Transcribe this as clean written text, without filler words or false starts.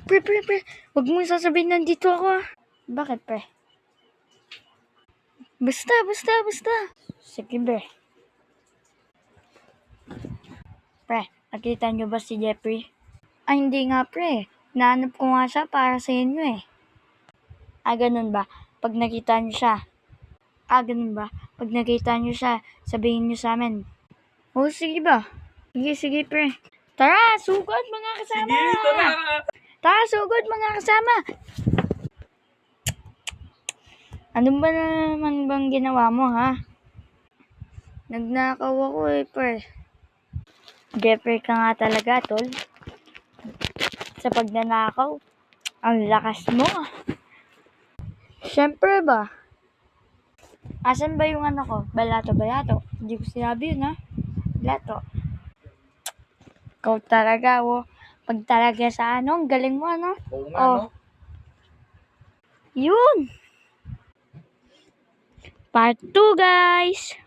Pre. Huwag mo sasabihin nandito ako. Bakit, pre? Basta. Sige, pre. Pre, nakita niyo ba si Jeffrey? Ay, hindi nga, pre. Nahanap ko nga siya para sa inyo eh. Ganun ba? Pag nakita niyo siya. Ganun ba? Pag nakita niyo siya, sabihin niyo sa amin. Oo, sige ba? Sige, pre. Tara, sugod mga kasama! Sige, tara! Tara, sugod mga kasama! Ano ba naman bang ginawa mo, ha? Nagnakaw ako eh, pre. Jeffrey ka nga talaga, tol. Sa pagnanakaw, ang lakas mo. Siyempre ba? Asan ba yung ano ko? Balato. Hindi ko sinabi yun, ha? Balato. Ikaw talaga, oh. Pag talaga sa ano, ang galing mo, ano? Oo nga, no? Yun! Part 2, guys!